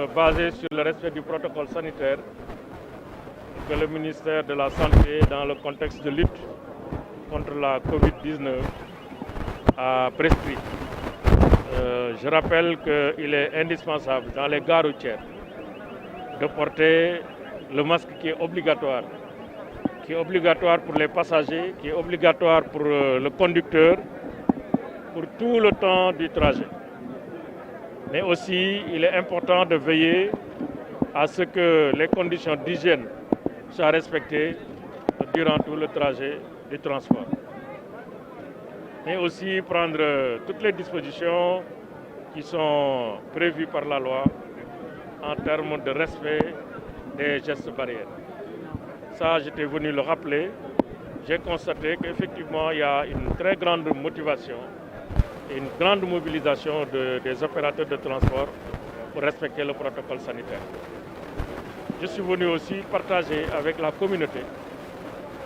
Basé sur le respect du protocole sanitaire que le ministère de la Santé, dans le contexte de lutte contre la Covid-19, a prescrit. Je rappelle qu'il est indispensable dans les gares routières de porter le masque qui est obligatoire pour les passagers, qui est obligatoire pour le conducteur, pour tout le temps du trajet. Mais aussi, il est important de veiller à ce que les conditions d'hygiène soient respectées durant tout le trajet du transport. Mais aussi prendre toutes les dispositions qui sont prévues par la loi en termes de respect des gestes barrières. Ça, j'étais venu le rappeler. J'ai constaté qu'effectivement, il y a une très grande motivation et une grande mobilisation des opérateurs de transport pour respecter le protocole sanitaire. Je suis venu aussi partager avec la communauté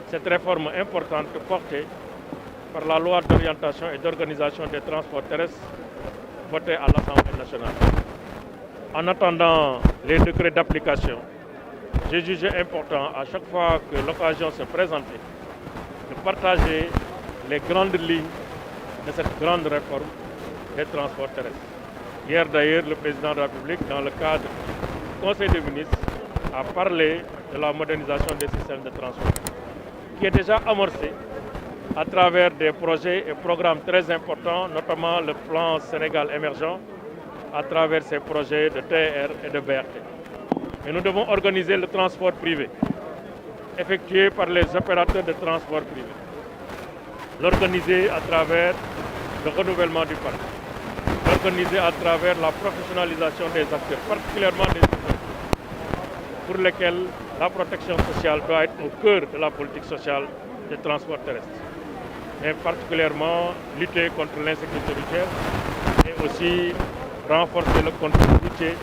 cette réforme importante portée par la loi d'orientation et d'organisation des transports terrestres votée à l'Assemblée nationale. En attendant les décrets d'application, j'ai jugé important à chaque fois que l'occasion se présentait de partager les grandes lignes de cette grande réforme des transports terrestres. Hier d'ailleurs, le président de la République, dans le cadre du Conseil des ministres, a parlé de la modernisation des systèmes de transport, qui est déjà amorcée à travers des projets et programmes très importants, notamment le plan Sénégal émergent, à travers ces projets de TR et de BRT. Mais nous devons organiser le transport privé, effectué par les opérateurs de transport privé. L'organiser à travers le renouvellement du parc, l'organiser à travers la professionnalisation des acteurs, particulièrement des chauffeurs, pour lesquels la protection sociale doit être au cœur de la politique sociale des transports terrestres. Mais particulièrement lutter contre l'insécurité routière et aussi renforcer le contrôle routier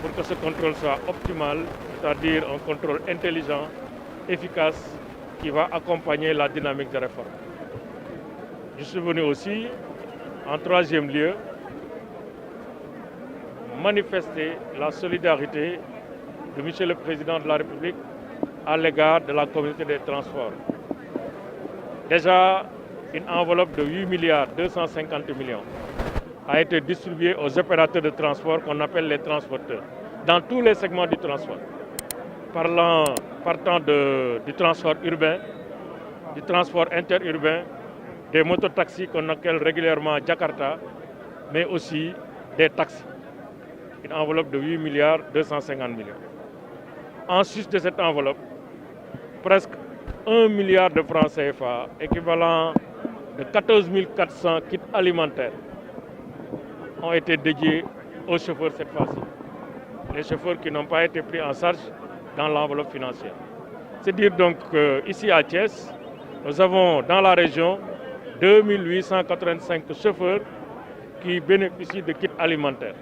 pour que ce contrôle soit optimal, c'est-à-dire un contrôle intelligent, efficace, qui va accompagner la dynamique de réforme. Je suis venu aussi, en troisième lieu, manifester la solidarité de M. le Président de la République à l'égard de la communauté des transports. Déjà, une enveloppe de 8 milliards 250 millions a été distribuée aux opérateurs de transport qu'on appelle les transporteurs, dans tous les segments du transport, partant du transport urbain, du transport interurbain, des mototaxis qu'on appelle régulièrement Jakarta, mais aussi des taxis. Une enveloppe de 8 milliards 250 millions. En sus de cette enveloppe, presque 1 milliard de francs CFA, équivalent de 14 400 kits alimentaires, ont été dédiés aux chauffeurs cette fois-ci. Les chauffeurs qui n'ont pas été pris en charge dans l'enveloppe financière. C'est dire donc qu'ici à Thiès, nous avons dans la région 2885 chauffeurs qui bénéficient de kits alimentaires.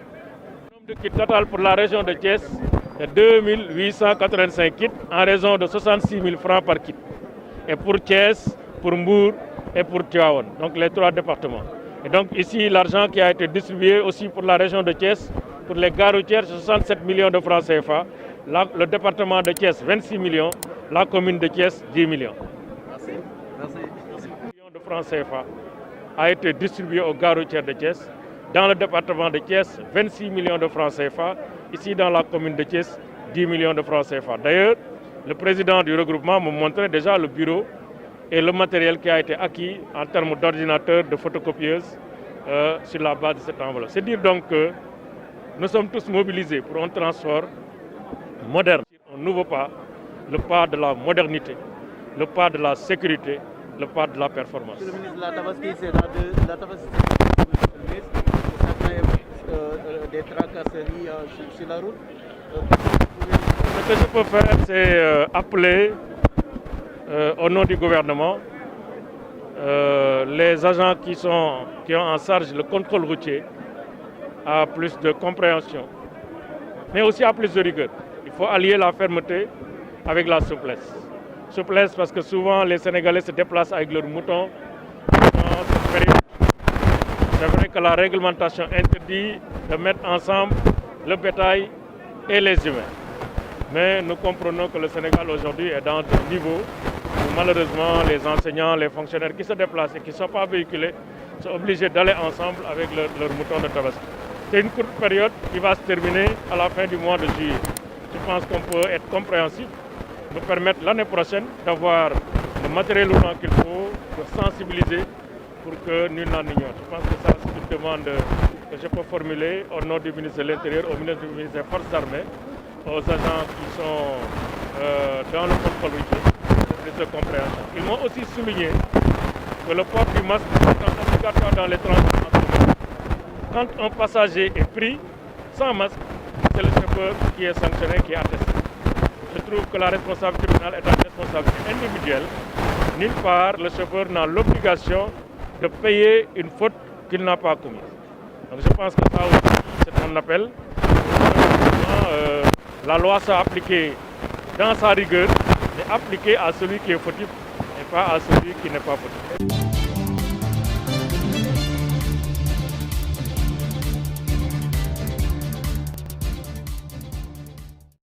Le nombre de kits total pour la région de Thiès est 2885 kits en raison de 66 000 francs par kit. Et pour Thiès, pour Mbour et pour Tivaouane, donc les trois départements. Et donc ici, l'argent qui a été distribué aussi pour la région de Thiès, pour les gares routières, 67 millions de francs CFA, le département de Thiès, 26 millions, la commune de Thiès, 10 millions. Merci. 10 millions de francs CFA a été distribué aux gares routières de Thiès. Dans le département de Thiès, 26 millions de francs CFA. Ici, dans la commune de Thiès, 10 millions de francs CFA. D'ailleurs, le président du regroupement me montrait déjà le bureau et le matériel qui a été acquis en termes d'ordinateurs, de photocopieuses sur la base de cette enveloppe. C'est dire donc que nous sommes tous mobilisés pour un transport moderne, un nouveau pas, le pas de la modernité, le pas de la sécurité, le pas de la performance. Monsieur le ministre, la Tabaski, c'est la Tabaski, des tracasseries sur la route. Ce que je peux faire, c'est appeler au nom du gouvernement les agents qui ont en charge le contrôle routier à plus de compréhension, mais aussi à plus de rigueur. Il faut allier la fermeté avec la souplesse. Souplesse parce que souvent les Sénégalais se déplacent avec leurs moutons dans cette période. C'est vrai que la réglementation interdit de mettre ensemble le bétail et les humains. Mais nous comprenons que le Sénégal aujourd'hui est dans un niveau où malheureusement les enseignants, les fonctionnaires qui se déplacent et qui ne sont pas véhiculés sont obligés d'aller ensemble avec leur mouton de Tabaski. C'est une courte période qui va se terminer à la fin du mois de juillet. Je pense qu'on peut être compréhensif, nous permettre l'année prochaine d'avoir le matériel roulant qu'il faut, de sensibiliser pour que nul n'en ignore. Je pense que ça, c'est une demande que je peux formuler au nom du ministre de l'Intérieur, au ministre des Forces armées, aux agents qui sont dans le contrôle routier, de compréhension. Ils m'ont aussi souligné que le port du masque est obligatoire dans les transports en commun. Quand un passager est pris sans masque, c'est le chauffeur qui est sanctionné, qui est attesté. Je trouve que la responsabilité pénale est une responsabilité individuelle. Nulle part, le chauffeur n'a l'obligation de payer une faute qu'il n'a pas commise. Donc je pense que ça aussi, c'est un appel. La loi soit appliquée dans sa rigueur, mais appliquée à celui qui est fautif et pas à celui qui n'est pas fautif.